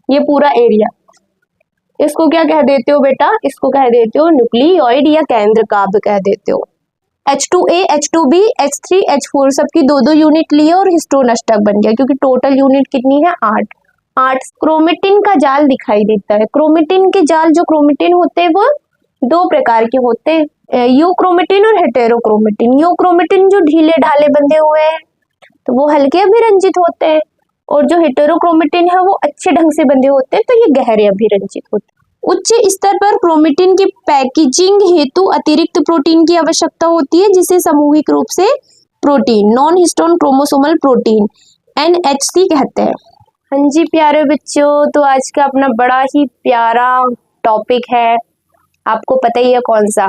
ये पूरा एरिया, इसको क्या कह देते हो बेटा? इसको कह देते हो न्यूक्लियोइड या केंद्रकाव्य कह देते हो। H2A, H2B, H3, H4 सबकी दो दो यूनिट लिए और हिस्टोन अष्टक बन गया, क्योंकि टोटल यूनिट कितनी है? 8। क्रोमेटिन का जाल दिखाई देता है। क्रोमेटिन के जाल, जो क्रोमेटिन होते हैं वो दो प्रकार के होते हैं, यूक्रोमेटिन और हेटेरोक्रोमेटिन। यूक्रोमेटिन जो ढीले ढाले बंधे हुए हैं तो वो हल्के अभिरंजित होते हैं, और जो हेटेरोक्रोमेटिन है वो अच्छे ढंग से बंधे होते हैं तो ये गहरे अभिरंजित होते हैं। उच्च स्तर पर क्रोमेटिन की पैकेजिंग हेतु अतिरिक्त प्रोटीन की आवश्यकता होती है, जिसे सामूहिक रूप से protein, non histone chromosomal protein, NHC कहते हैं। हाँ जी प्यारे बच्चों, तो आज का अपना बड़ा ही प्यारा टॉपिक है, आपको पता ही है कौन सा?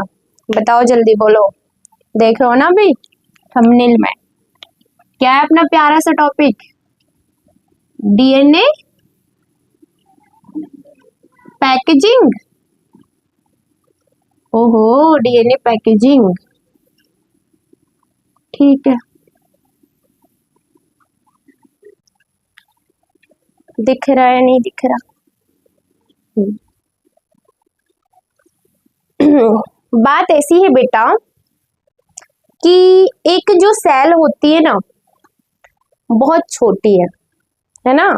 बताओ जल्दी बोलो, देख रहे हो ना अभी थंबनेल में? क्या है अपना प्यारा सा टॉपिक? DNA packaging. ओहो, DNA पैकेजिंग, ठीक है। दिख रहा है नहीं दिख रहा? बात ऐसी है बेटा कि एक जो सेल होती है ना, बहुत छोटी है ना,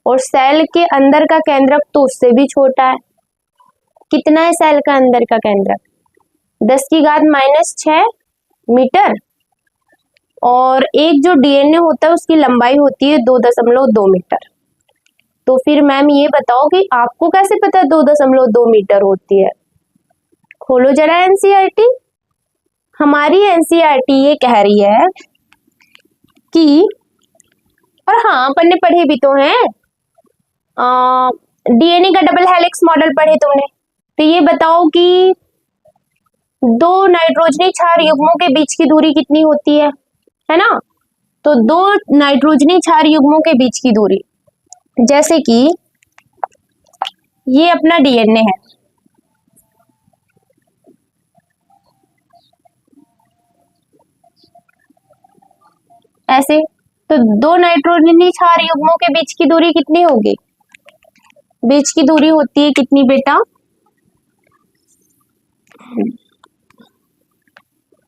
और सेल के अंदर का केंद्रक तो उससे भी छोटा है। कितना है सेल का अंदर का केंद्रक? 10⁻⁻6 मीटर। और एक जो DNA होता है उसकी लंबाई होती है 2.2 मीटर। तो फिर मैम ये बताओ कि आपको कैसे पता 2.2 मीटर होती है? खोलो जरा NCERT। हमारी NCERT ये कह रही है कि, और हाँ अपन ने पढ़े भी तो हैं, DNA का डबल हेलिक्स मॉडल पढ़े तुमने, तो ये बताओ कि दो नाइट्रोजनी क्षार युग्मों के बीच की दूरी कितनी होती है ना? तो दो नाइट्रोजनी क्षार युग्मों के बीच की दूरी, जैसे कि ये अपना DNA है, ऐसे, तो दो नाइट्रोजनी क्षार युग्मों के बीच की दूरी कितनी होगी? बीच की दूरी होती है कितनी बेटा?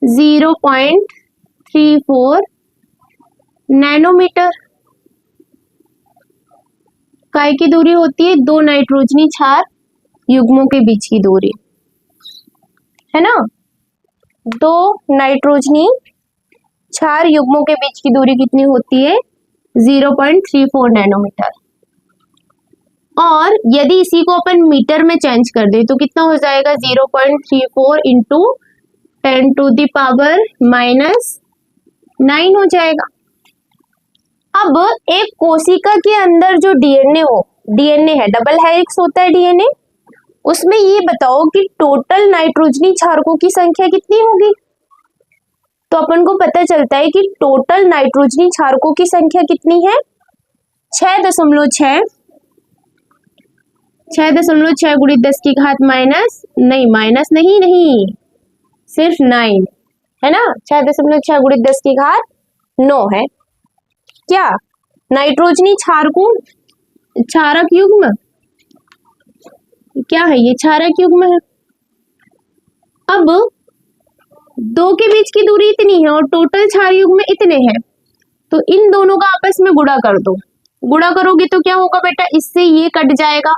0.34 नैनोमीटर। काय की दूरी होती है? दो नाइट्रोजनी क्षार युग्मों के बीच की दूरी, है ना? दो नाइट्रोजनी क्षार युग्मों के बीच की दूरी कितनी होती है? 0.34 नैनोमीटर। और यदि इसी को अपन मीटर में चेंज कर दे तो कितना हो जाएगा? 0.34 इंटू 10⁻⁹ हो जाएगा। अब एक कोशिका के अंदर जो DNA है, डबल हेलिक्स होता है DNA, उसमें ये बताओ कि टोटल नाइट्रोजनी क्षारकों की संख्या कितनी होगी? तो अपन को पता चलता है कि टोटल नाइट्रोजनी क्षारकों की संख्या कितनी है? 6.6 गुणित 10 की घात माइनस नहीं, सिर्फ 9 है ना। 6.6 गुणित 10 की घात 9 है। क्या नाइट्रोजनी क्षारक युग्म क्या है? ये क्षारक युग्म है। अब दो के बीच की दूरी इतनी है और टोटल क्षार युग्म इतने हैं, तो इन दोनों का आपस में गुणा कर दो। गुणा करोगे तो क्या होगा बेटा? इससे ये कट जाएगा,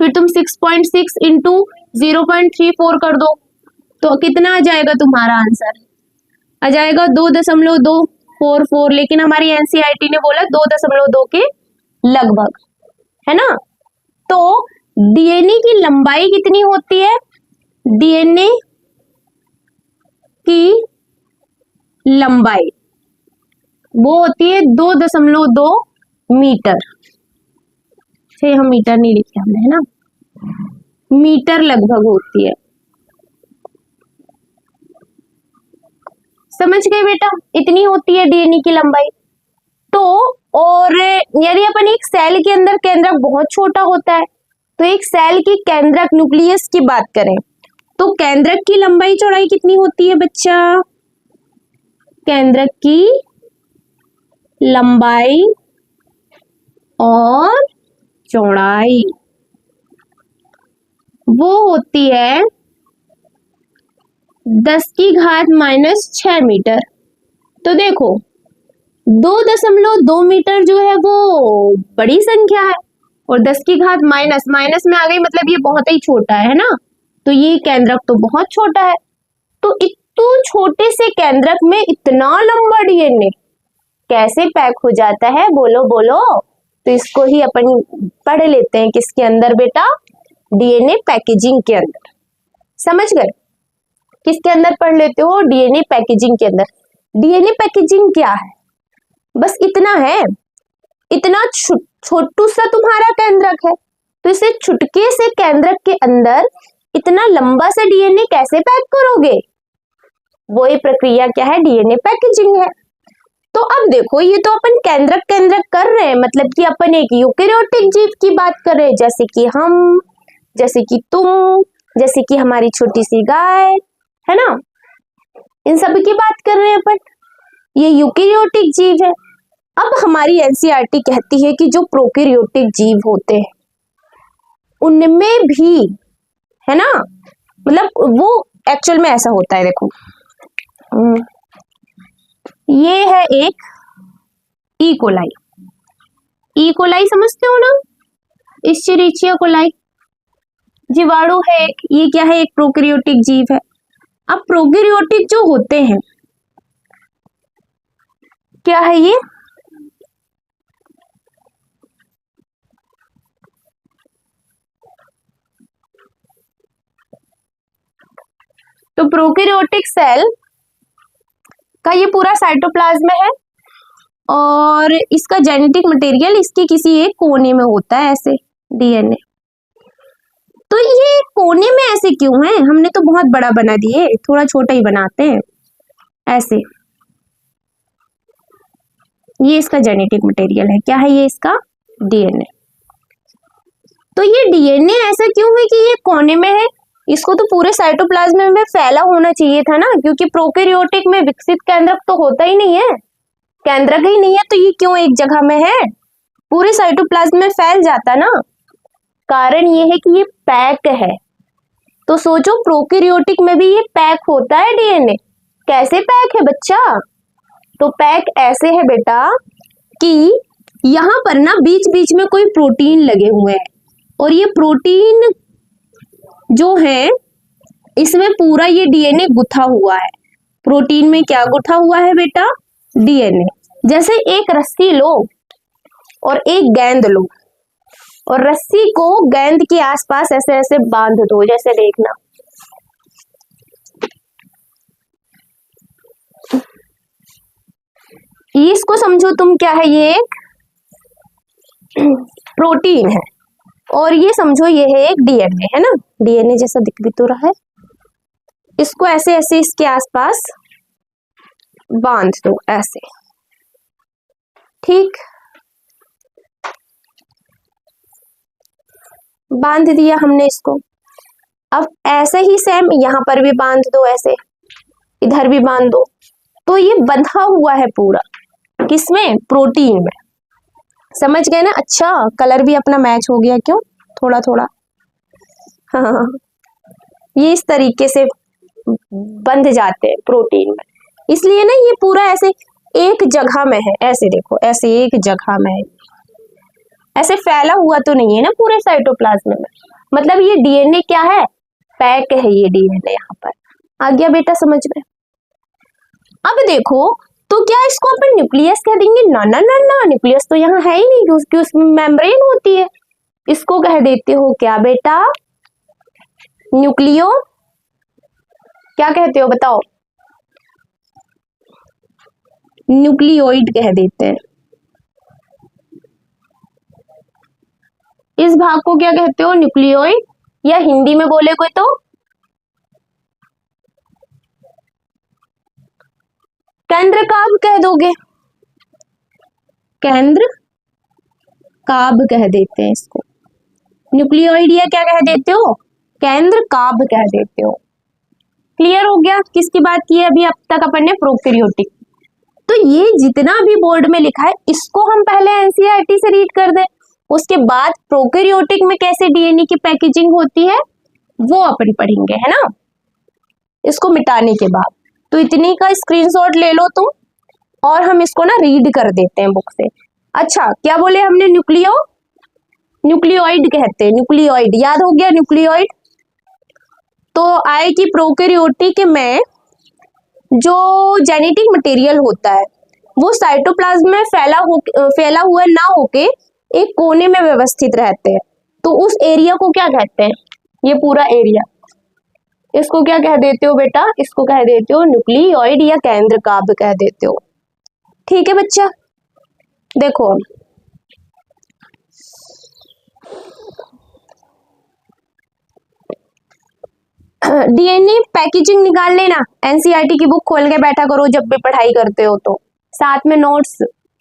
फिर तुम 6.6 इंटू 0.34 कर दो, तो कितना आ जाएगा तुम्हारा आंसर? आ जाएगा 2.244, लेकिन हमारी NCERT ने बोला 2.2 के लगभग, है ना। तो DNA की लंबाई कितनी होती है? DNA की लंबाई वो होती है 2.2 मीटर। से हम मीटर नहीं लिखे हमने, है ना, मीटर लगभग होती है। समझ गए बेटा? इतनी होती है DNA की लंबाई। तो और यदि अपन एक सेल के अंदर केंद्रक बहुत छोटा होता है, तो एक सेल की केंद्रक न्यूक्लियस की बात करें तो केंद्रक की लंबाई चौड़ाई कितनी होती है बच्चा? केंद्रक की लंबाई और चौड़ाई वो होती है 10⁻⁻6 मीटर। तो देखो 2.2 मीटर जो है वो बड़ी संख्या है, और 10⁻⁻ माइनस में आ गई, मतलब ये बहुत ही छोटा है ना, तो ये केंद्रक तो बहुत छोटा है। तो इतने छोटे से केंद्रक में इतना लंबा डीएनए कैसे पैक हो जाता है, बोलो बोलो। तो इसको ही अपन पढ़ लेते हैं किसके अंदर बेटा, डीएनए पैकेजिंग के अंदर। समझ गए, किसके अंदर पढ़ लेते हो, डीएनए पैकेजिंग के अंदर। डीएनए पैकेजिंग क्या है, बस इतना है, इतना छोटू सा तुम्हारा केंद्रक है, तो इसे छुटके से केंद्रक के अंदर इतना लंबा सा डीएनए कैसे पैक करोगे, वो ये प्रक्रिया क्या है, डीएनए पैकेजिंग है। तो अब देखो ये तो अपन केंद्रक केंद्रक कर रहे हैं, मतलब कि अपन एक यूकेरियोटिक जीव की बात कर रहे हैं, जैसे कि हम, जैसे कि तुम, जैसे कि हमारी छोटी सी गाय है ना, इन सब की बात कर रहे हैं अपन, ये यूकेरियोटिक जीव है। अब हमारी एनसीईआरटी कहती है कि जो प्रोकैरियोटिक जीव होते हैं उनमें भी, है ना, मतलब वो एक्चुअल में ऐसा होता है, देखो ये है एक ई कोलाई समझते हो ना, इश्चेरिचिया कोलाई जीवाणु है एक, ये क्या है, एक प्रोकैरियोटिक जीव है। अब प्रोकैरियोटिक जो होते हैं क्या है ये, तो प्रोकैरियोटिक सेल का ये पूरा साइटोप्लाज्म है, और इसका जेनेटिक मटेरियल इसके किसी एक कोने में होता है, ऐसे डीएनए। तो ये कोने में ऐसे क्यों है, हमने तो बहुत बड़ा बना दिए, थोड़ा छोटा ही बनाते हैं ऐसे। ये इसका जेनेटिक मटेरियल है, क्या है ये, इसका डीएनए। तो ये डीएनए ऐसा क्यों है कि ये कोने में है, इसको तो पूरे साइटोप्लाज्म में फैला होना चाहिए था ना, क्योंकि प्रोकैरियोटिक में विकसित केंद्रक तो होता ही नहीं है, केंद्रक ही नहीं है, तो ये क्यों एक जगह में है, पूरे साइटोप्लाज्म में फैल जाता ना। कारण ये है कि ये पैक है। तो सोचो प्रोकैरियोटिक में भी ये पैक होता है डीएनए, कैसे पैक है बच्चा, तो पैक ऐसे है बेटा कि यहाँ पर ना बीच बीच में कोई प्रोटीन लगे हुए हैं, और ये प्रोटीन जो है इसमें पूरा ये डीएनए गुथा हुआ है। प्रोटीन में क्या गुथा हुआ है बेटा, डीएनए। जैसे एक रस्सी लो और एक गेंद लो, और रस्सी को गेंद के आसपास ऐसे ऐसे बांध दो, जैसे देखना, इसको समझो तुम क्या है, ये एक प्रोटीन है, और ये समझो ये है एक डीएनए, है ना, डीएनए जैसा दिख भी तो रहा है। इसको ऐसे ऐसे इसके आसपास बांध दो ऐसे, ठीक, बांध दिया हमने इसको। अब ऐसे ही सेम यहाँ पर भी बांध दो, ऐसे इधर भी बांध दो, तो ये बंधा हुआ है पूरा, किसमें, प्रोटीन में। समझ गए ना, अच्छा कलर भी अपना मैच हो गया, क्यों, थोड़ा थोड़ा, हाँ, ये इस तरीके से बंध जाते हैं प्रोटीन में, इसलिए ना ये पूरा ऐसे एक जगह में है, ऐसे देखो, ऐसे एक जगह में है, ऐसे फैला हुआ तो नहीं है ना पूरे साइटोप्लाज्म में, मतलब ये डीएनए क्या है, पैक है ये डीएनए, यहाँ पर आ गया बेटा समझ में। अब देखो, तो क्या इसको अपन न्यूक्लियस कह देंगे, ना ना ना ना, न्यूक्लियस तो यहाँ है ही नहीं, क्योंकि उसमें मेम्ब्रेन होती है। इसको कह देते हो क्या बेटा, न्यूक्लियो, क्या कहते हो बताओ, न्यूक्लियोइड कह देते हैं। इस भाग को क्या कहते हो, न्यूक्लियोइड, या हिंदी में बोले कोई तो केंद्र काब कह दोगे, केंद्र काब कह देते हैं इसको, न्यूक्लियोइड या क्या कह देते हो, केंद्र काब कह देते हो। क्लियर हो गया, किसकी बात की है अभी अब तक अपन ने, प्रोकैरियोटिक। तो ये जितना भी बोर्ड में लिखा है इसको हम पहले एनसीईआरटी से रीड कर दे, उसके बाद प्रोकैरियोटिक में कैसे डीएनए की पैकेजिंग होती है वो अपन पढ़ेंगे, है ना, इसको मिटाने के बाद। तो इतनी का स्क्रीनशॉट ले लो तुम, और हम इसको ना रीड कर देते हैं बुक से। अच्छा, क्या बोले हमने, न्यूक्लियोइड कहते हैं, न्यूक्लियोइड याद हो गया, न्यूक्लियोइड। तो आए कि प्रोकैरियोटिक में जो जेनेटिक मटेरियल होता है वो साइटोप्लाज्म में फैला हुआ ना होके एक कोने में व्यवस्थित रहते हैं। तो उस एरिया को क्या कहते हैं, ये पूरा एरिया, इसको क्या कह देते हो बेटा, इसको कह देते हो न्यूक्लियोइड या केंद्रकाव्य कह देते हो। ठीक है बच्चा, देखो डीएनए पैकेजिंग निकाल लेना, एनसीईआरटी की बुक खोल के बैठा करो जब भी पढ़ाई करते हो, तो साथ में नोट्स,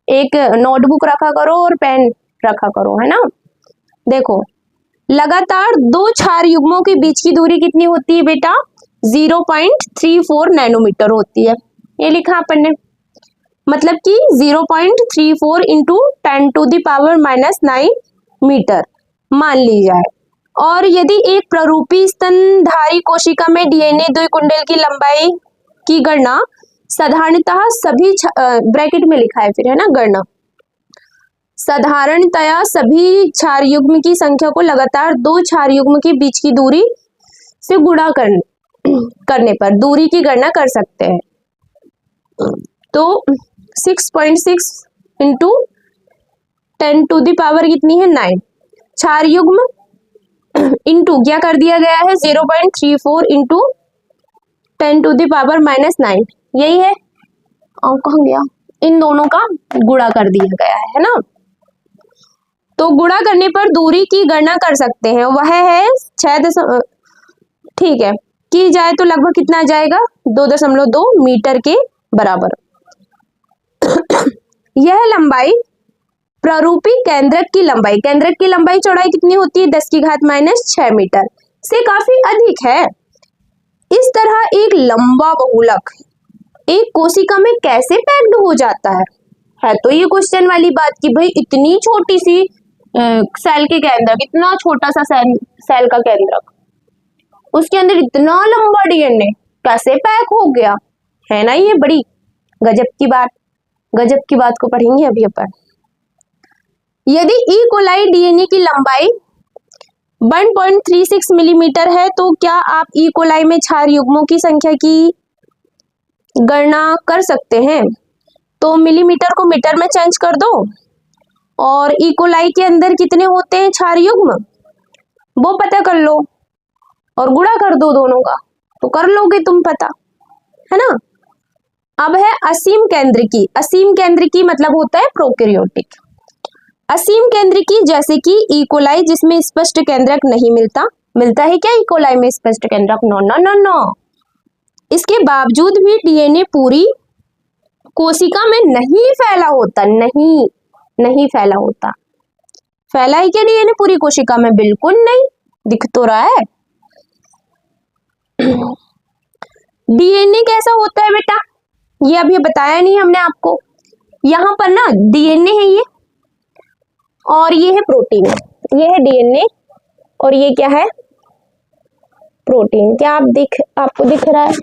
एक नोटबुक रखा करो और पेन रखा करो, है ना। देखो, लगातार दो क्षार युग्मों के बीच की दूरी कितनी होती है बेटा, 0.34 नैनोमीटर होती है। ये लिखा अपन ने, मतलब कि 0.34 इंटू 10⁻⁹ मीटर मान ली जाए। और यदि एक प्ररूपी स्तनधारी कोशिका में डीएनए द्विकुंडल की लंबाई की गणना साधारणतः सभी ब्रैकेट में लिखा है फिर, है ना, गणना साधारणतया सभी क्षार युग्म की संख्या को लगातार दो क्षार युग्म के बीच की दूरी से गुणा करने पर दूरी की गणना कर सकते हैं। तो 6.6 इंटू 10⁻⁹ कितनी है, 9 क्षार युग्म इंटू क्या कर दिया गया है 0.34 इंटू 10⁻⁹, यही है। और कहाँ गया, इन दोनों का गुणा कर दिया गया है ना। तो गुणा करने पर दूरी की गणना कर सकते हैं, वह है 6, ठीक है, की जाए तो लगभग कितना आ जाएगा, 2.2 मीटर के बराबर। यह लंबाई प्ररूपी केंद्रक की लंबाई चौड़ाई कितनी होती है, 10⁻⁻6 मीटर से काफी अधिक है। इस तरह एक लंबा बहुलक एक कोशिका में कैसे पैक्ड हो जाता है तो ये क्वेश्चन वाली बात कि भाई इतनी छोटी सी सेल के केंद्रक, इतना छोटा सा सेल का केंद्रक, उसके अंदर इतना लंबा डीएनए कैसे पैक हो गया, है ना। ये बड़ी गजब की बात को पढ़ेंगे अभी अपन। यदि ई कोलाई डीएनए की लंबाई 1.36 मिलीमीटर है तो क्या आप ई कोलाई में क्षार युग्मों की संख्या की गणना कर सकते हैं। तो मिलीमीटर को मीटर में चेंज कर दो और ई कोलाई के अंदर कितने होते हैं क्षार युग्म वो पता कर लो और गुणा कर दो दोनों का, तो कर लोगे तुम पता, है ना। अब है असीम केंद्र की मतलब होता है प्रोकैरियोटिक। असीम केंद्र की जैसे कि ई कोलाई जिसमें स्पष्ट केंद्रक नहीं मिलता है क्या ई कोलाई में स्पष्ट केंद्रक, नो नो नो नो। इसके बावजूद भी डीएनए पूरी कोशिका में नहीं फैला होता। फैला है क्या डीएनए पूरी कोशिका में, बिल्कुल नहीं, दिख तो रहा है। डीएनए कैसा होता है बेटा, ये अभी बताया नहीं हमने आपको। यहाँ पर ना डीएनए है ये, और ये है प्रोटीन, ये है डीएनए और ये क्या है प्रोटीन। क्या आपको दिख रहा है।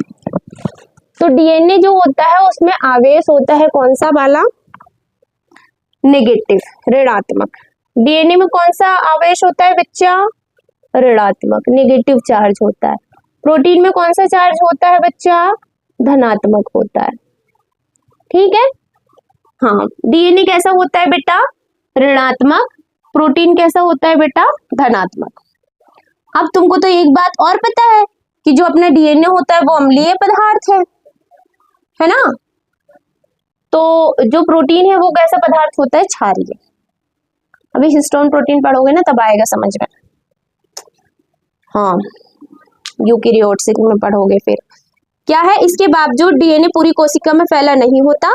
तो डीएनए जो होता है उसमें आवेश होता है कौन सा वाला, नेगेटिव, ऋणात्मक। डीएनए में कौन सा आवेश होता है बच्चा, ऋणात्मक, नेगेटिव चार्ज होता है। प्रोटीन में कौन सा चार्ज होता है बच्चा, धनात्मक होता है। ठीक है, हाँ। डीएनए कैसा होता है बेटा, ऋणात्मक, प्रोटीन कैसा होता है बेटा, धनात्मक। अब तुमको तो एक बात और पता है कि जो अपना डीएनए होता है वो अम्लीय पदार्थ है ना। तो जो प्रोटीन है वो कैसा पदार्थ होता है, क्षारीय। अभी हिस्टोन प्रोटीन पढ़ोगे ना तब आएगा समझ में, हाँ, यूकेरियोट्स में पढ़ोगे फिर। क्या है, इसके बावजूद डीएनए पूरी कोशिका में फैला नहीं होता।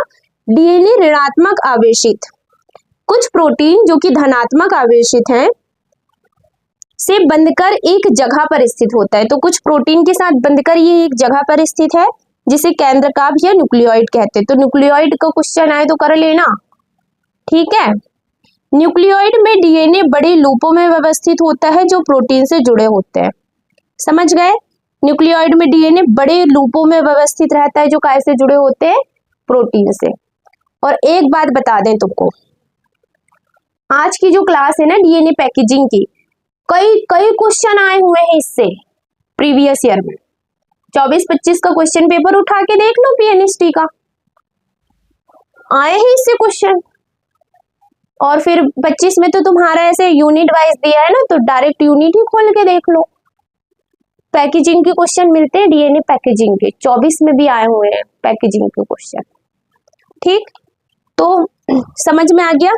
डीएनए ऋणात्मक आवेशित, कुछ प्रोटीन जो कि धनात्मक आवेशित हैं से बंधकर एक जगह पर स्थित होता है। तो कुछ प्रोटीन के साथ बंधकर ये एक जगह पर स्थित है जिसे केंद्रकाव्य या न्यूक्लियोइड कहते हैं। तो न्यूक्लियोइड का क्वेश्चन आए तो कर लेना, ठीक है। न्यूक्लियोइड में डीएनए बड़े लूपों में व्यवस्थित होता है जो प्रोटीन से जुड़े होते हैं। समझ गए? न्यूक्लियोइड में डीएनए बड़े लूपों में व्यवस्थित रहता है जो काय से जुड़े होते हैं? प्रोटीन से। और एक बात बता दें तुमको, आज की जो क्लास है ना डीएनए पैकेजिंग की, कई कई क्वेश्चन आए हुए हैं इससे प्रीवियस ईयर में। 24-25 का क्वेश्चन पेपर उठा के देख लो पीएनएसटी का, आए हैं इससे क्वेश्चन। और फिर 25 में तो तुम्हारा ऐसे यूनिट वाइज दिया है ना, तो डायरेक्ट यूनिट ही खोल के देख लो, पैकेजिंग के क्वेश्चन मिलते हैं डीएनए पैकेजिंग के। 24 में भी आए हुए हैं पैकेजिंग के क्वेश्चन। ठीक, तो समझ में आ गया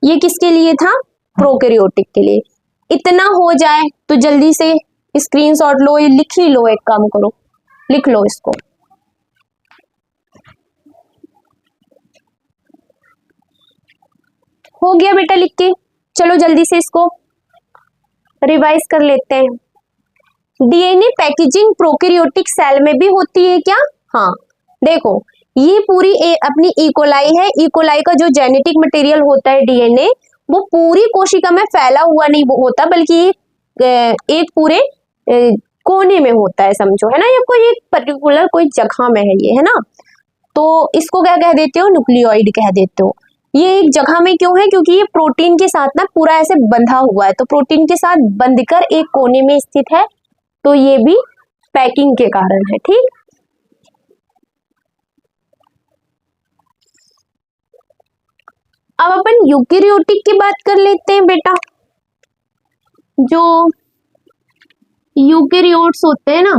ये किसके लिए था? प्रोकैरियोटिक के लिए। इतना हो जाए तो जल्दी से स्क्रीनशॉट लो, ये लिख ही लो, एक काम करो लिख लो इसको। हो गया बेटा लिख के, चलो जल्दी से इसको रिवाइज कर लेते हैं। डीएनए पैकेजिंग प्रोकैरियोटिक सेल में भी होती है क्या? हाँ, देखो ये पूरी अपनी इकोलाई है। इकोलाई का जो जेनेटिक मटेरियल होता है डीएनए, वो पूरी कोशिका में फैला हुआ नहीं होता, बल्कि एक पूरे कोने में होता है, समझो, है ना। ये कोई एक पर्टिकुलर कोई जगह में है ये, है ना। तो इसको क्या कह देते हो? न्यूक्लियोइड कह देते हो। ये एक जगह में क्यों है? क्योंकि ये प्रोटीन के साथ ना पूरा ऐसे बंधा हुआ है, तो प्रोटीन के साथ बंधकर एक कोने में स्थित है, तो ये भी पैकिंग के कारण है। ठीक, अब अपन यूकेरियोटिक की बात कर लेते हैं बेटा। जो यूकेरियोट्स होते हैं ना,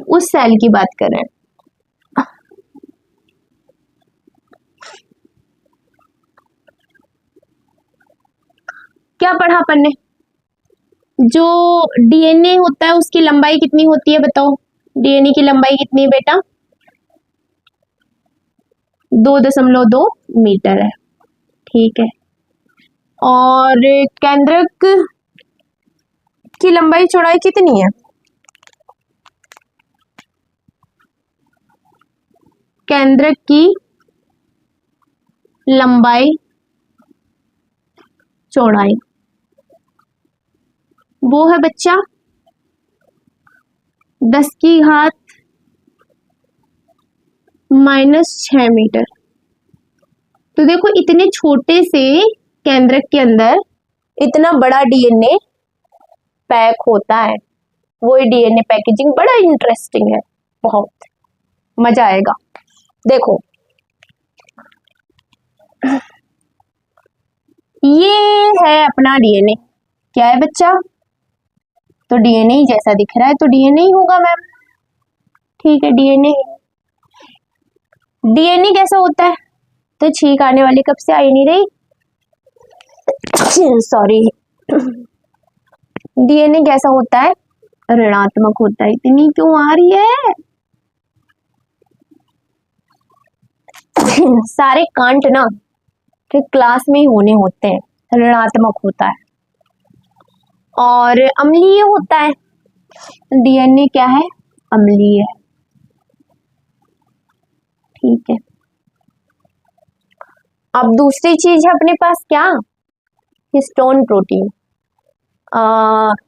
उस सेल की बात कर रहे हैं। क्या पढ़ा अपन ने? जो डीएनए होता है उसकी लंबाई कितनी होती है बताओ? डीएनए की लंबाई कितनी है बेटा? 2.2 मीटर है। ठीक है, और केंद्रक की लंबाई चौड़ाई कितनी है? केंद्रक की लंबाई चौड़ाई वो है बच्चा 10⁻⁻⁶ मीटर। तो देखो इतने छोटे से केंद्रक के अंदर इतना बड़ा डीएनए पैक होता है। वो डीएनए पैकेजिंग बड़ा इंटरेस्टिंग है, बहुत मजा आएगा। देखो ये है अपना डीएनए। क्या है बच्चा? तो डीएनए ही जैसा दिख रहा है, तो डीएनए ही होगा मैम। ठीक है, डीएनए। डीएनए कैसा होता है? तो छींक आने वाली कब से आई नहीं रही, सॉरी। डीएनए कैसा होता है? ऋणात्मक होता है। इतनी क्यों आ रही है? सारे कांट ना कि क्लास में ही होने होते हैं। ऋणात्मक होता है और अम्लीय होता है। डीएनए क्या है? अम्लीय है। ठीक है, अब दूसरी चीज है अपने पास क्या? Histone protein.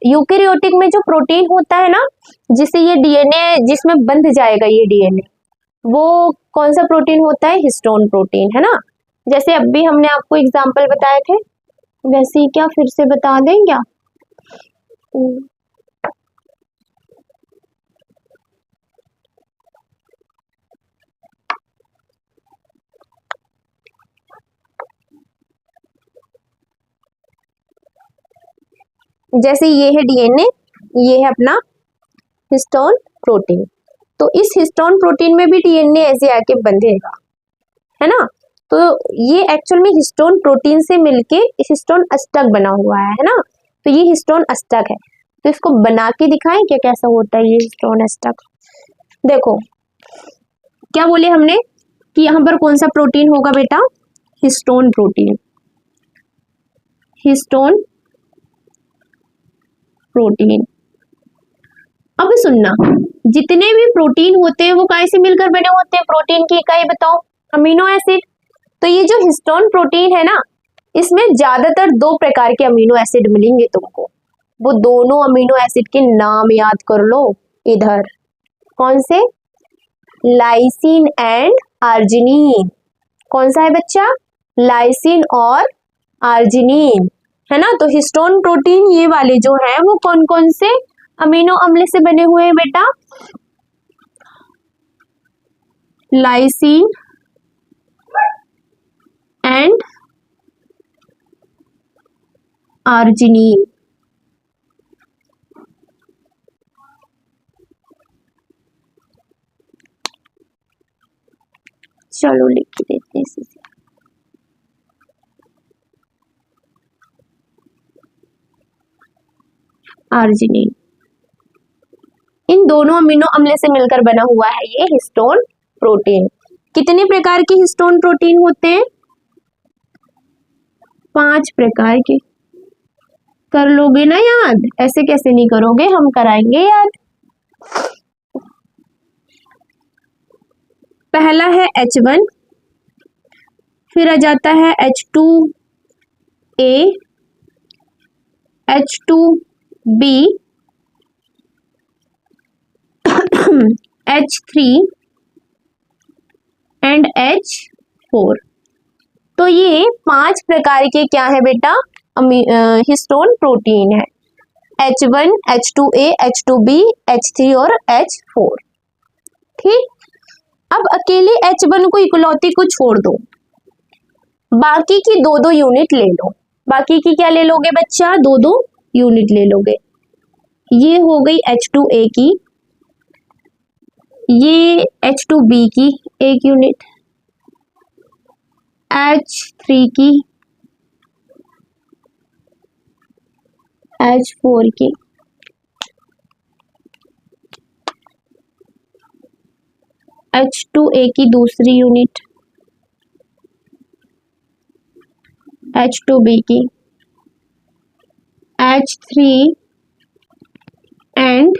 यूकेरियोटिक में जो प्रोटीन होता है ना, जिसे ये डीएनए जिसमें बंध जाएगा ये डीएनए, वो कौन सा प्रोटीन होता है? हिस्टोन प्रोटीन, है ना। जैसे अभी हमने आपको एग्जाम्पल बताए थे, वैसे ही क्या फिर से बता दें क्या? जैसे ये है डीएनए, ये है अपना हिस्टोन प्रोटीन। तो इस हिस्टोन प्रोटीन में भी डीएनए ऐसे आके बंधेगा, है ना। तो ये एक्चुअल में हिस्टोन प्रोटीन से मिलके हिस्टोन अष्टक बना हुआ है ना। तो ये हिस्टोन अष्टक है। तो इसको बना के दिखाएं क्या कैसा होता है ये हिस्टोन अष्टक? देखो क्या बोले हमने कि यहाँ पर कौन सा प्रोटीन होगा बेटा? Histone protein. Histone protein. अब सुनना, जितने भी प्रोटीन होते हैं वो काय से मिलकर बने होते हैं? प्रोटीन की इकाई बताओ। Amino acid. तो ये जो हिस्टोन प्रोटीन है ना, इसमें ज्यादातर दो प्रकार के अमीनो एसिड मिलेंगे तुमको। वो दोनों अमीनो एसिड के नाम याद कर लो इधर। कौन से? Lysine and arginine. कौन सा है बच्चा? लाइसिन और आर्जिनिन, है ना। तो हिस्टोन प्रोटीन ये वाले जो हैं वो कौन कौन से अमीनो अम्ल से बने हुए हैं बेटा? Lysine and arginine. चलो लिख देते हैं इसे। आर्जिनिन, इन दोनों अमीनो अम्ल से मिलकर बना हुआ है ये हिस्टोन प्रोटीन। कितने प्रकार के हिस्टोन प्रोटीन होते हैं? 5 प्रकार के। कर लोगे ना याद? ऐसे कैसे नहीं करोगे, हम कराएंगे याद। पहला है H1, फिर आ जाता है H2A, H2B, H3 and H4। तो ये 5 प्रकार के क्या है बेटा? हिस्टोन प्रोटीन है। H1, H2A, H2B, H3 और H4। ठीक, अब अकेले H1 को इकलौती को छोड़ दो, बाकी की दो दो यूनिट ले लो। बाकी की क्या ले लोगे बच्चा? दो दो यूनिट ले लोगे। ये हो गई H2A की, ये H2B की एक यूनिट, H3 की, H4 की, H2A की दूसरी यूनिट, H2B की, H3 एंड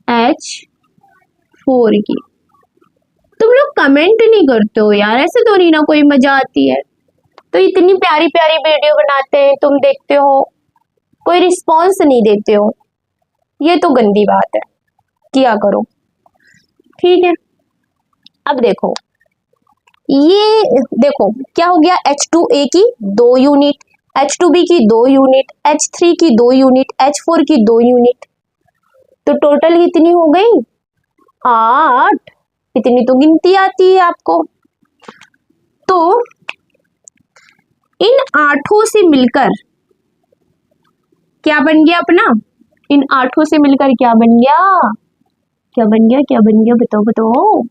H4 की। तुम लोग कमेंट नहीं करते हो यार, ऐसे तो नहीं ना कोई मजा आती है। तो इतनी प्यारी प्यारी वीडियो बनाते हैं, तुम देखते हो, कोई रिस्पॉन्स नहीं देते हो। ये तो गंदी बात है, किया करो। ठीक है, अब देखो, ये देखो क्या हो गया? H2A की 2 यूनिट, H2B की 2 यूनिट, H3 की 2 यूनिट, H4 की 2 यूनिट। तो टोटल कितनी हो गई? 8। इतनी तो गिनती आती है आपको। तो इन 8 से मिलकर क्या बन गया अपना? इन 8 से मिलकर क्या बन गया? क्या बन गया? क्या बन गया? बताओ बताओ।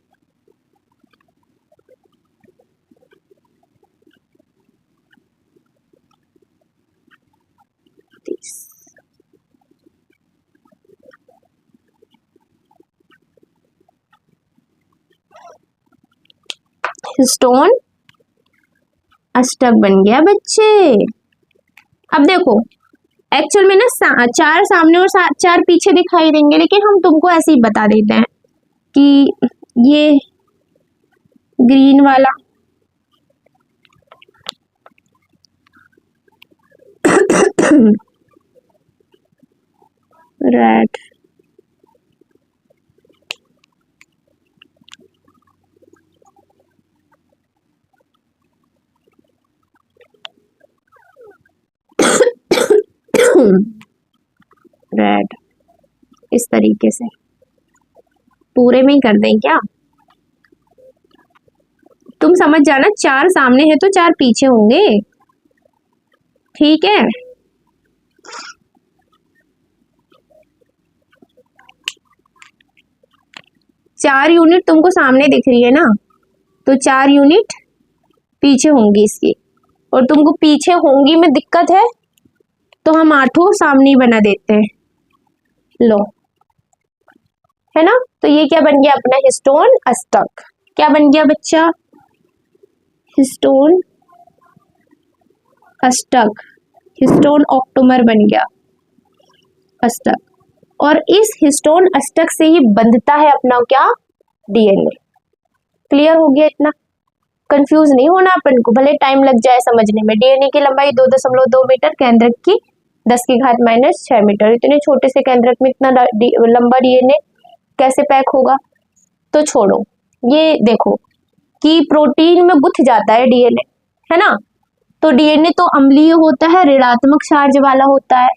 हिस्टोन अष्टक बन गया बच्चे। अब देखो, एक्चुअल में ना 4 सामने और 4 पीछे दिखाई देंगे, लेकिन हम तुमको ऐसे ही बता देते हैं कि ये ग्रीन वाला रेड, रेड, इस तरीके से पूरे में ही कर दें क्या? तुम समझ जाना, 4 सामने है तो 4 पीछे होंगे। ठीक है, चार यूनिट तुमको सामने दिख रही है ना, तो 4 यूनिट पीछे होंगी इसकी, और तुमको पीछे होंगी में दिक्कत है तो हम 8 सामने ही बना देते हैं। लो, है ना। तो ये क्या बन गया अपना? हिस्टोन अष्टक। क्या बन गया बच्चा? हिस्टोन अष्टक, हिस्टोन ऑक्टोमर बन गया अष्टक। और इस हिस्टोन अष्टक से ही बंधता है अपना क्या? डीएनए। क्लियर हो गया इतना? कंफ्यूज नहीं होना अपन को, भले टाइम लग जाए समझने में। डीएनए की लंबाई 2.2 मीटर, केंद्रक की 10⁻⁻6 मीटर। इतने छोटे से केंद्रक में इतना लंबा डीएनए कैसे पैक होगा? तो छोड़ो, ये देखो कि प्रोटीन में गुथ जाता है डीएनए, है ना। तो डीएनए तो अम्लीय होता है, ऋणात्मक चार्ज वाला होता है।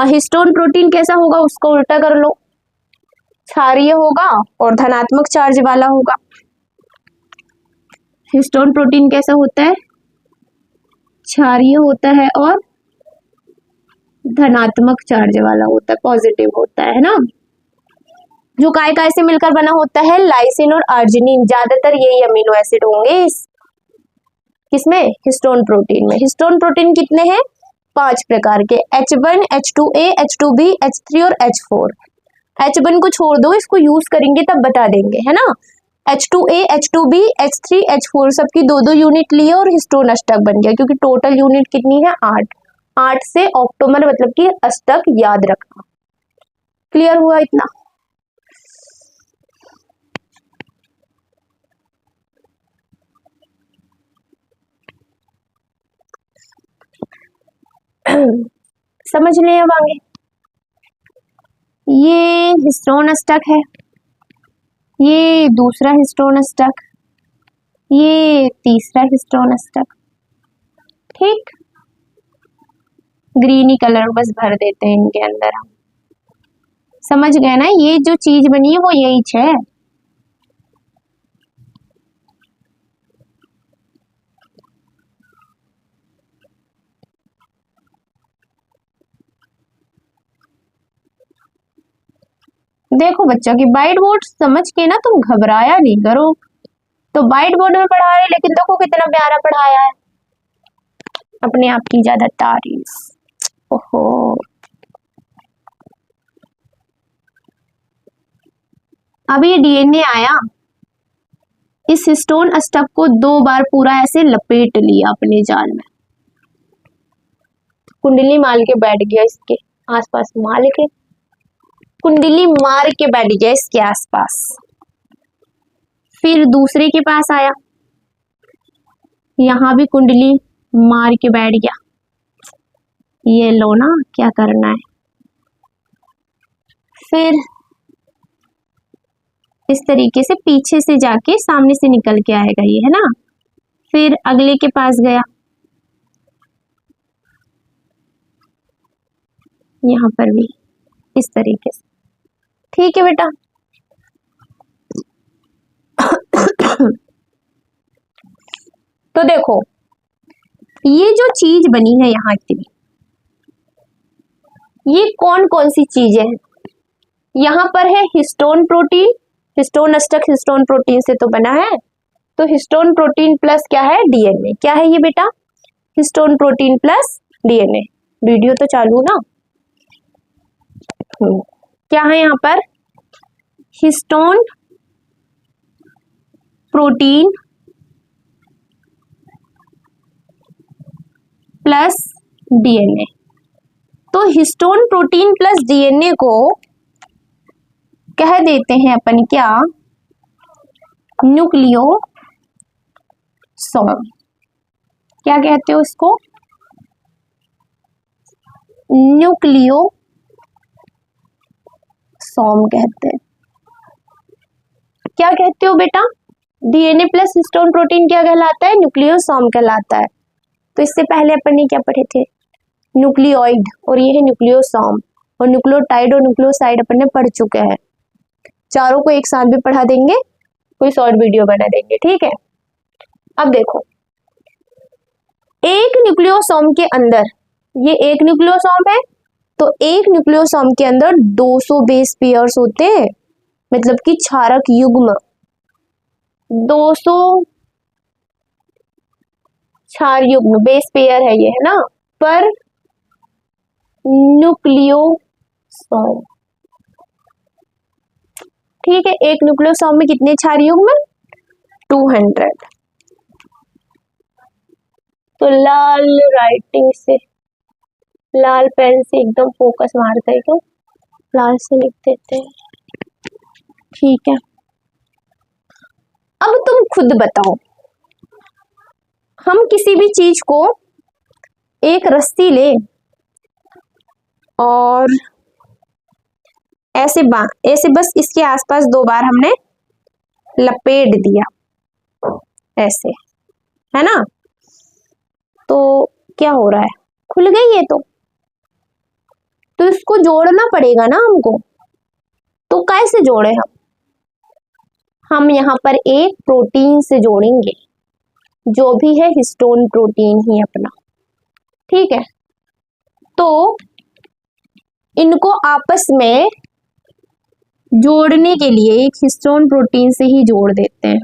हिस्टोन प्रोटीन कैसा होगा, उसको उल्टा कर लो, क्षारीय होगा और धनात्मक चार्ज वाला होगा। हिस्टोन प्रोटीन कैसा होता है? क्षारीय होता है और धनात्मक चार्ज वाला होता है, पॉजिटिव होता है ना। जो काय काय से मिलकर बना होता है? लाइसिन और अर्जिनिन, ज्यादातर यही अमीनो एसिड होंगे किसमें? हिस्टोन प्रोटीन में। हिस्टोन प्रोटीन कितने हैं? 5 प्रकार के, H1, H2A, H2B, H3 और H4। H1 को छोड़ दो, इसको यूज करेंगे तब बता देंगे, है ना। H2A, H2B, H3, H4 सबकी 2-2 यूनिट लिए और हिस्टोन अष्टक बन गया, क्योंकि टोटल यूनिट कितनी है? 8। 8 से ऑक्टोमर मतलब कि अष्टक याद रखना। क्लियर हुआ इतना? समझ लें अब आगे। ये हिस्टोन अष्टक है, ये दूसरा हिस्टोन अष्टक, ये तीसरा हिस्टोन अष्टक। ठीक, ग्रीनी कलर बस भर देते हैं इनके अंदर हम। समझ गए ना, ये जो चीज बनी है वो यही है। देखो बच्चों की वाइट बोर्ड समझ के ना तुम घबराया नहीं करो। तो वाइट बोर्ड में पढ़ा रहे, लेकिन देखो कितना प्यारा पढ़ाया है, अपने आप की ज्यादा तारीफ। ओहो, अब ये डीएनए आया, इस हिस्टोन अष्टक को 2 बार पूरा ऐसे लपेट लिया अपने जाल में, कुंडली मार के बैठ गया इसके आसपास, मार के कुंडली मार के बैठ गया इसके आसपास। फिर दूसरे के पास आया, यहां भी कुंडली मार के बैठ गया। ये लो ना, क्या करना है। फिर इस तरीके से पीछे से जाके सामने से निकल के आएगा ये, है ना। फिर अगले के पास गया, यहाँ पर भी इस तरीके से। ठीक है बेटा। तो देखो ये जो चीज बनी है यहाँ की, ये कौन कौन सी चीजें हैं? यहाँ पर है हिस्टोन प्रोटीन, हिस्टोन अष्टक हिस्टोन प्रोटीन से तो बना है, तो हिस्टोन प्रोटीन प्लस क्या है? डीएनए। क्या है ये बेटा? Histone protein plus DNA. Video तो चालू ना। क्या है यहाँ पर? Histone protein plus DNA. तो हिस्टोन प्रोटीन प्लस डीएनए को कह देते हैं अपन क्या? न्यूक्लियोसोम। क्या कहते हो इसको? न्यूक्लियोसोम कहते हैं। क्या कहते हो बेटा? डीएनए प्लस हिस्टोन प्रोटीन क्या कहलाता है? न्यूक्लियोसोम कहलाता है। तो इससे पहले अपन ने क्या पढ़े थे? न्यूक्लियोइड, और ये है न्यूक्लियोसोम। और न्यूक्लियोटाइड और न्यूक्लियोसाइड अपन ने पढ़ चुके हैं। चारों को एक साथ भी पढ़ा देंगे, कोई शॉर्ट वीडियो बना देंगे, ठीक है। अब देखो, एक न्यूक्लियोसोम के अंदर, ये एक न्यूक्लियोसोम है, तो एक न्यूक्लियोसोम के अंदर 200 बेस पेयर्स होते हैं, मतलब कि क्षारक युग्म 200 क्षार युग्म बेस पेयर है ये, है ना, पर न्यूक्लियोसोम। ठीक है, एक न्यूक्लियोसोम में कितने क्षार युग्म? 200। तो लाल राइटिंग से, लाल पेन से एकदम फोकस मारते हैं, क्यों? लाल से लिख देते हैं, ठीक है। अब तुम खुद बताओ, हम किसी भी चीज को एक रस्सी ले और ऐसे बस इसके आसपास 2 बार हमने लपेट दिया, ऐसे, है ना, तो क्या हो रहा है, खुल गई ये तो इसको जोड़ना पड़ेगा ना हमको। तो कैसे जोड़े हम यहाँ पर एक प्रोटीन से जोड़ेंगे, जो भी है हिस्टोन प्रोटीन ही अपना, ठीक है। तो इनको आपस में जोड़ने के लिए एक हिस्टोन प्रोटीन से ही जोड़ देते हैं,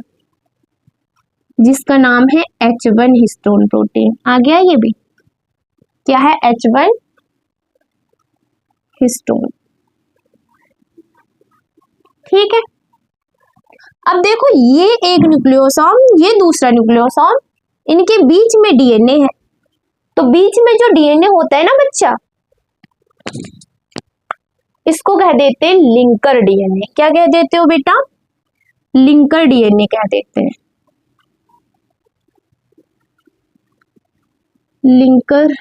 जिसका नाम है H1 हिस्टोन प्रोटीन। आ गया ये भी, क्या है, H1 हिस्टोन, ठीक है। अब देखो, ये एक न्यूक्लियोसोम, ये दूसरा न्यूक्लियोसोम, इनके बीच में डीएनए है। तो बीच में जो डीएनए होता है ना बच्चा, इसको कह देते हैं लिंकर डीएनए। क्या कह देते हो बेटा, लिंकर डीएनए कह देते हैं, लिंकर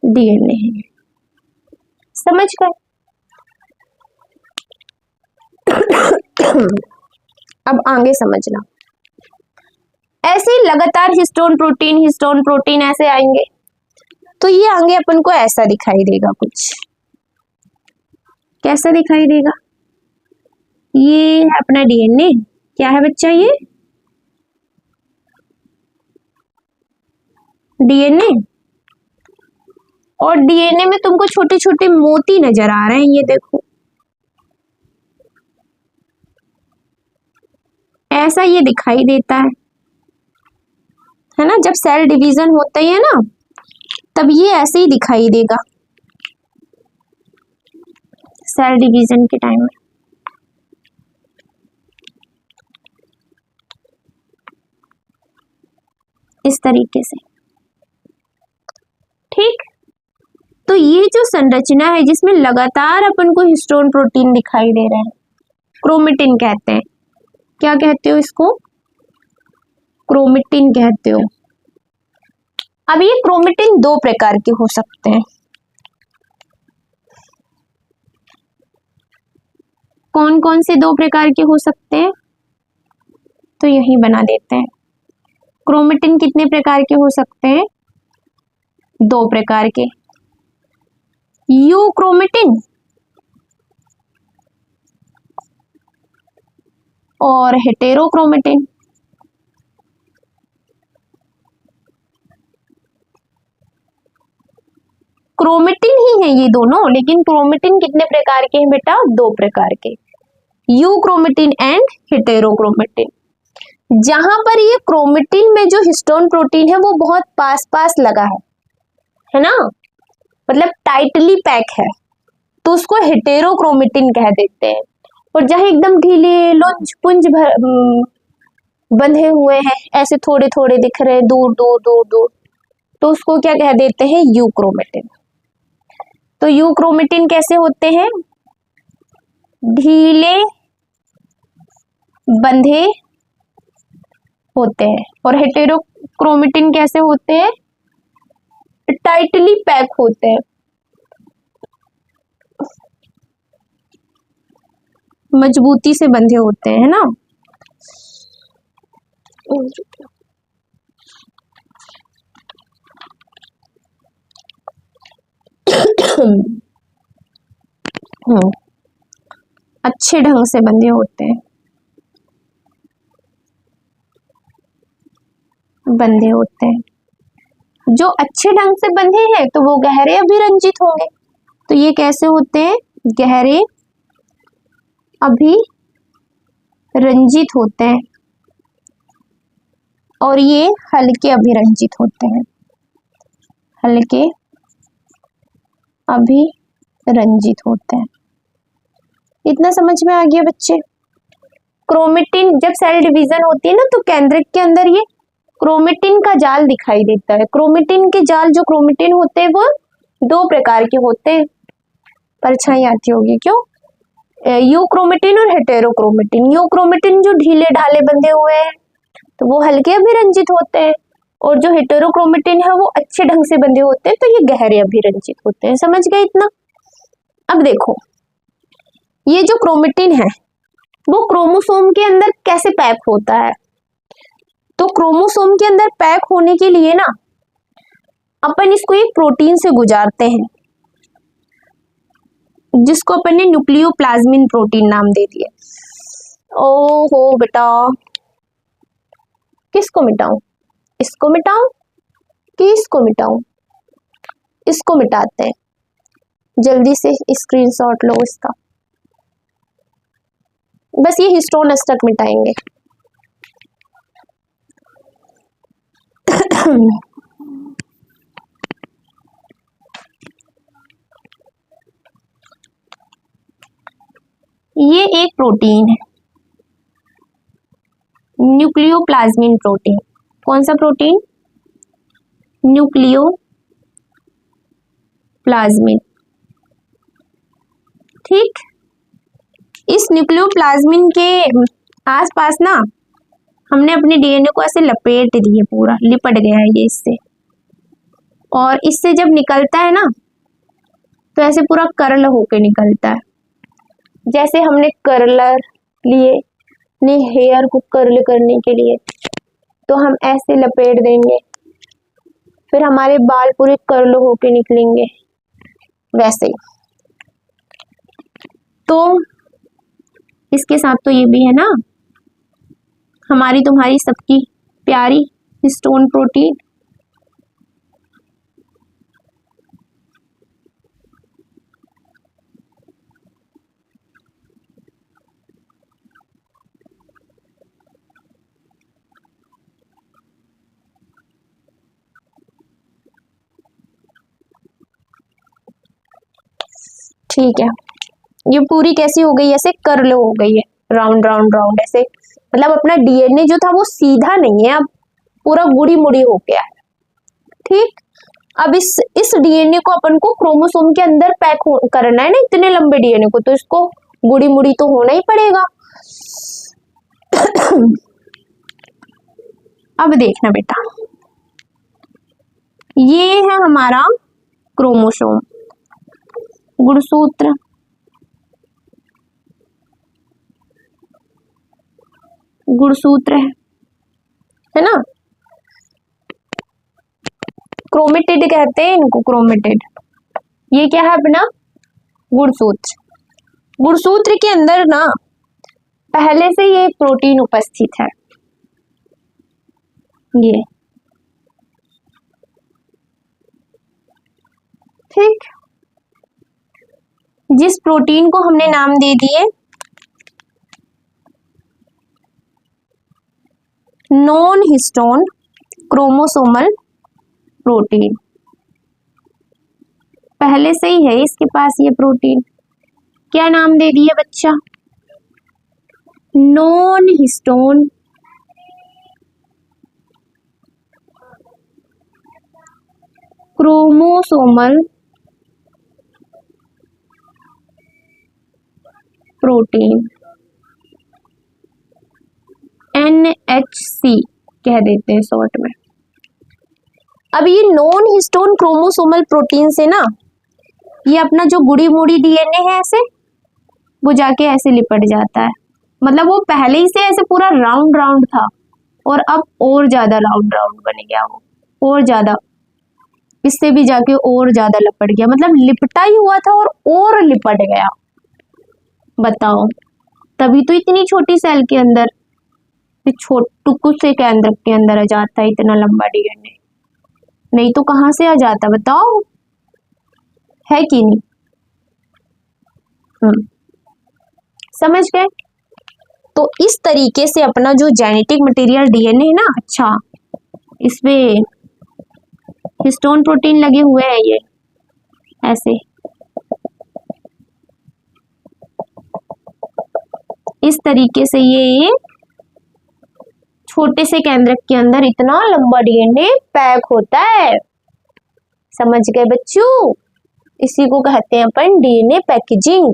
डीएनए है, समझ गए। अब आगे समझना, ऐसे लगातार हिस्टोन प्रोटीन ऐसे आएंगे। तो ये आगे अपन को ऐसा दिखाई देगा, कुछ कैसा दिखाई देगा, ये है अपना डीएनए। क्या है बच्चा, ये डीएनए, और डीएनए में तुमको छोटे छोटे मोती नजर आ रहे हैं, ये देखो, ऐसा ये दिखाई देता है ना। जब सेल डिवीजन होता है ना, तब ये ऐसे ही दिखाई देगा, सेल डिवीजन के टाइम में। इस तरीके से, ठीक। तो ये जो संरचना है जिसमें लगातार अपन को हिस्टोन प्रोटीन दिखाई दे रहा है, क्रोमेटिन कहते हैं। क्या कहते हो इसको, क्रोमेटिन कहते हो। अब ये क्रोमेटिन 2 प्रकार के हो सकते हैं। कौन कौन से 2 प्रकार के हो सकते हैं, तो यही बना देते हैं। क्रोमेटिन कितने प्रकार के हो सकते हैं, 2 प्रकार के, यू क्रोमेटिन और हेटेरोक्रोमेटिन। क्रोमेटिन ही है ये दोनों, लेकिन क्रोमेटिन कितने प्रकार के हैं बेटा, 2 प्रकार के, यू क्रोमेटिन एंड हेटेरोक्रोमेटिन। जहां पर ये क्रोमेटिन में जो हिस्टोन प्रोटीन है वो बहुत पास पास लगा है ना, मतलब टाइटली पैक है, तो उसको हेटेरोक्रोमेटिन कह देते हैं। और जहां एकदम ढीले लुंज पुंज बंधे हुए हैं, ऐसे थोड़े थोड़े दिख रहे हैं, दूर दूर दूर दूर, तो उसको क्या कह देते हैं, यू क्रोमेटिन। तो यू क्रोमेटिन कैसे होते हैं, ढीले बंधे होते हैं, और हेटेरोक्रोमेटिन कैसे होते हैं, टाइटली पैक होते हैं, मजबूती से बंधे होते हैं, है ना। अच्छे ढंग से बंधे होते हैं, जो अच्छे ढंग से बंधे हैं तो वो गहरे अभिरंजित होंगे। तो ये कैसे होते हैं, गहरे अभिरंजित होते हैं, और ये हल्के अभिरंजित होते हैं, हल्के अभिरंजित होते हैं। इतना समझ में आ गया बच्चे। क्रोमेटिन, जब सेल डिवीजन होती है ना, तो केंद्रक के अंदर ये क्रोमेटिन का जाल दिखाई देता है। क्रोमेटिन के जाल, जो क्रोमेटिन होते हैं वो दो प्रकार के होते हैं, परछाई आती होगी, क्यों? यूक्रोमेटिन और हेटेरोक्रोमेटिन। यूक्रोमेटिन जो ढीले ढाले बंधे हुए हैं तो वो हल्के अभिरंजित होते हैं, और जो हेटेरोक्रोमेटिन है वो अच्छे ढंग से बंधे होते हैं तो ये गहरे अभिरंजित होते हैं। समझ गए इतना? अब देखो, ये जो क्रोमेटिन है वो क्रोमोसोम के अंदर कैसे पैक होता है? तो क्रोमोसोम के अंदर पैक होने के लिए ना अपन इसको एक प्रोटीन से गुजारते हैं, जिसको अपन ने न्यूक्लियोप्लाज्मिन प्रोटीन नाम दे दिया। ओहो बेटा, किसको मिटाऊं? इसको मिटाऊं कि इसको मिटाऊं? इसको मिटाते हैं, जल्दी से स्क्रीनशॉट लो इसका। बस ये हिस्टोन एस्टर मिटाएंगे। ये एक प्रोटीन है, न्यूक्लियोप्लाज्मिन प्रोटीन। कौन सा प्रोटीन? न्यूक्लियोप्लाज्मिन। ठीक, इस न्यूक्लियोप्लाज्मिन के आसपास ना हमने अपने डीएनए को ऐसे लपेट दिए, पूरा लिपट गया है ये इससे, और इससे जब निकलता है ना तो ऐसे पूरा कर्ल होके निकलता है। जैसे हमने कर्लर लिए अपने हेयर को कर्ल करने के लिए, तो हम ऐसे लपेट देंगे, फिर हमारे बाल पूरे कर्ल होके निकलेंगे, वैसे ही। तो इसके साथ तो ये भी है ना, हमारी तुम्हारी सबकी प्यारी हिस्टोन प्रोटीन। ठीक है, ये पूरी कैसी हो गई? ऐसे कर्ल हो गई है, राउंड राउंड राउंड ऐसे, मतलब अपना डीएनए जो था वो सीधा नहीं है, अब पूरा गुड़ी मुड़ी हो गया है। ठीक, अब इस डीएनए को अपन को क्रोमोसोम के अंदर पैक करना है ना, इतने लंबे डीएनए को, तो इसको गुड़ी मुड़ी तो होना ही पड़ेगा। अब देखना बेटा, ये है हमारा क्रोमोसोम, गुणसूत्र, गुणसूत्र है ना, क्रोमेटिड कहते हैं इनको, क्रोमेटिड। ये क्या है अपना? गुणसूत्र। गुणसूत्र के अंदर ना पहले से ये एक प्रोटीन उपस्थित है, ये। ठीक, जिस प्रोटीन को हमने नाम दे दिए नॉन हिस्टोन क्रोमोसोमल प्रोटीन। पहले से ही है इसके पास ये प्रोटीन। क्या नाम दे दिया बच्चा? Non histone chromosomal protein, NHC कह देते हैं शॉर्ट में। अब ये नॉन हिस्टोन क्रोमोसोमल प्रोटीन से ना ये अपना जो गुड़ी मुड़ी डीएनए है ऐसे वो जाके ऐसे लिपट जाता है, मतलब वो पहले ही से ऐसे पूरा राउंड राउंड था और अब और ज्यादा राउंड राउंड बन गया, वो और ज्यादा, इससे भी जाके और ज्यादा लिपट गया, मतलब लिपटा ही हुआ था और लिपट गया। बताओ, तभी तो इतनी छोटी सेल के अंदर टुकुर से केंद्रक के अंदर आ जाता है इतना लंबा डीएनए, नहीं तो कहां से आ जाता? बताओ, है कि नहीं? समझ गए? तो इस तरीके से अपना जो जेनेटिक मटेरियल डीएनए है ना, अच्छा इसमें हिस्टोन प्रोटीन लगे हुए हैं, ये ऐसे इस तरीके से ये छोटे से केंद्रक के अंदर इतना लंबा डीएनए पैक होता है। समझ गए बच्चों? इसी को कहते हैं अपन डीएनए पैकेजिंग।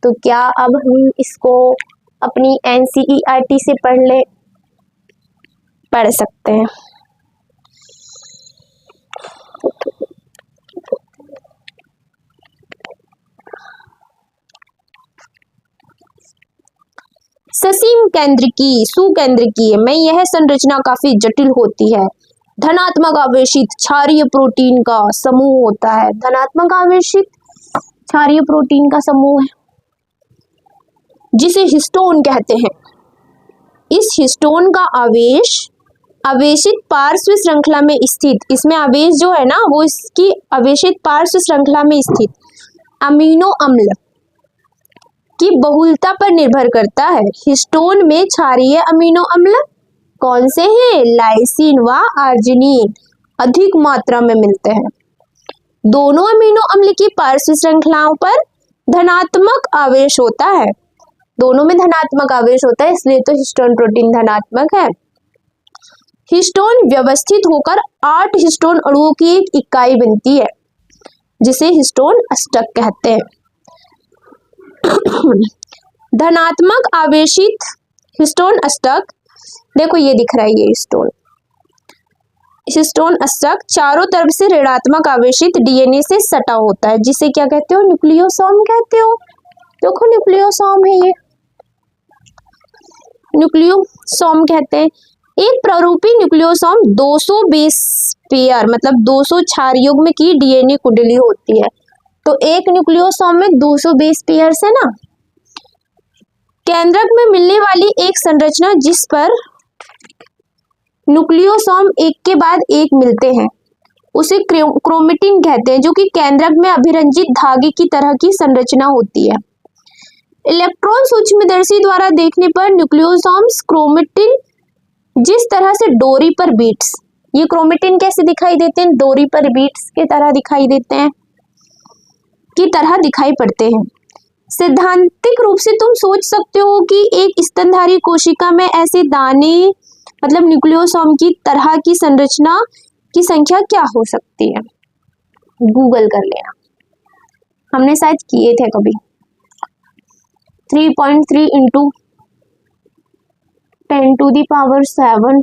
तो क्या अब हम इसको अपनी एनसीईआरटी से पढ़ सकते हैं। ससीम केंद्रकीय सुकेंद्रकीय में यह संरचना काफी जटिल होती है। धनात्मक आवेशित क्षारीय प्रोटीन का समूह होता है। धनात्मक आवेशित क्षारीय प्रोटीन का समूह है जिसे हिस्टोन कहते हैं। इस हिस्टोन का आवेश आवेशित पार्श्व श्रृंखला में स्थित, इसमें आवेश जो है ना वो इसकी आवेशित पार्श्व श्रृंखला में स्थित अमीनो अम्ल की बहुलता पर निर्भर करता है। हिस्टोन में क्षारीय अमीनो अम्ल कौन से हैं? लाइसिन व आर्जिनिन अधिक मात्रा में मिलते हैं। दोनों अमीनो अम्ल की पार्श्व श्रृंखलाओं पर धनात्मक आवेश होता है। दोनों में धनात्मक आवेश होता है, इसलिए तो हिस्टोन प्रोटीन धनात्मक है। हिस्टोन व्यवस्थित होकर 8 हिस्टोन अणुओं की एक इकाई बनती है जिसे हिस्टोन अष्टक कहते हैं। धनात्मक आवेशित हिस्टोन अष्टक, देखो ये दिख रहा है, ये हिस्टोन अष्टक चारों तरफ से ऋणात्मक आवेशित डीएनए से सटा होता है जिसे क्या कहते हो? न्यूक्लियोसोम कहते हो। देखो न्यूक्लियोसोम है, ये न्यूक्लियोसोम कहते हैं। एक प्रारूपी न्यूक्लियोसोम 200 बेस पेयर मतलब 200 क्षार युग्म की डीएनए कुंडली होती है। तो एक न्यूक्लियोसोम में 200 बेस पेयर्स है ना। केंद्रक में मिलने वाली एक संरचना जिस पर न्यूक्लियोसोम एक के बाद एक मिलते हैं उसे क्रोमेटिन कहते हैं, जो कि केंद्रक में अभिरंजित धागे की तरह की संरचना होती है। इलेक्ट्रॉन सूक्ष्मदर्शी द्वारा देखने पर न्यूक्लियोसोम्स क्रोमेटिन जिस तरह से डोरी पर बीट्स, ये क्रोमेटिन कैसे दिखाई देते हैं? डोरी पर बीट्स के तरह दिखाई देते हैं, की तरह दिखाई पड़ते हैं। सैद्धांतिक रूप से तुम सोच सकते हो कि एक स्तनधारी कोशिका में ऐसे दाने मतलब न्यूक्लियोसोम की तरह की संरचना की संख्या क्या हो सकती है? गूगल कर लेना, हमने शायद किए थे कभी। 3.3 इंटू 10⁻⁷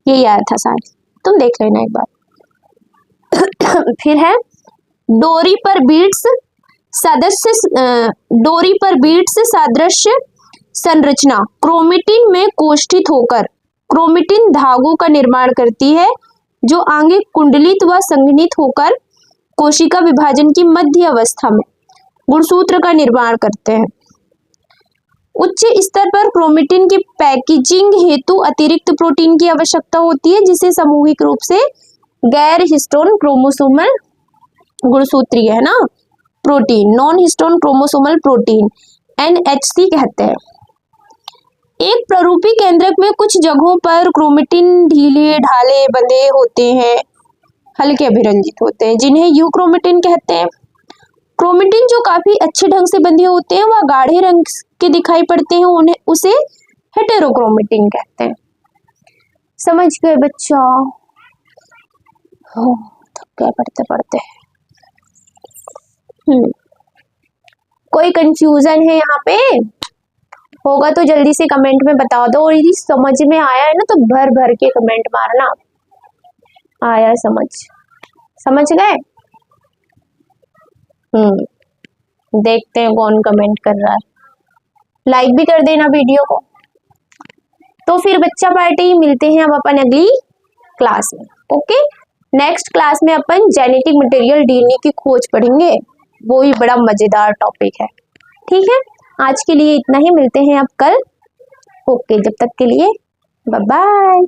ये आया था शायद, तुम देख लेना एक बार। फिर है डोरी पर बीट्स सादृश्य संरचना क्रोमेटिन में कोष्ठित होकर क्रोमेटिन धागों का निर्माण करती है जो आगे कुंडलित व संघनित होकर कोशिका विभाजन की मध्य अवस्था में गुणसूत्र का निर्माण करते हैं। उच्च स्तर पर क्रोमेटिन की पैकेजिंग हेतु अतिरिक्त प्रोटीन की आवश्यकता होती है जिसे सामूहिक रूप से गैर हिस्टोन क्रोमोसोमल गुणसूत्रीय है ना protein, non histone chromosomal protein NHC कहते हैं। एक प्रारूपी केंद्रक में कुछ जगहों पर क्रोमेटिन ढीले ढाले बंधे होते हैं, हल्के अभिरंजित होते हैं, जिन्हें यूक्रोमेटिन कहते हैं। क्रोमेटिन जो काफी अच्छे ढंग से बंधे होते हैं वह गाढ़े रंग के दिखाई पड़ते हैं, उन्हें उसे हेटेरोक्रोमेटिन कहते हैं। समझ गए बच्चा? थक गए पढ़ते पढ़ते। कोई कंफ्यूजन है यहाँ पे? होगा तो जल्दी से कमेंट में बता दो, और यदि समझ में आया है ना तो भर भर के कमेंट मारना, आया समझ गए? देखते हैं कौन कमेंट कर रहा है, लाइक भी कर देना वीडियो को। तो फिर बच्चा पार्टी मिलते हैं अब अपन अगली क्लास में। ओके, नेक्स्ट क्लास में अपन जेनेटिक मटेरियल डीएनए की खोज पढ़ेंगे, वो ही बड़ा मजेदार टॉपिक है। ठीक है, आज के लिए इतना ही, मिलते हैं अब कल। ओके, जब तक के लिए बाय बाय।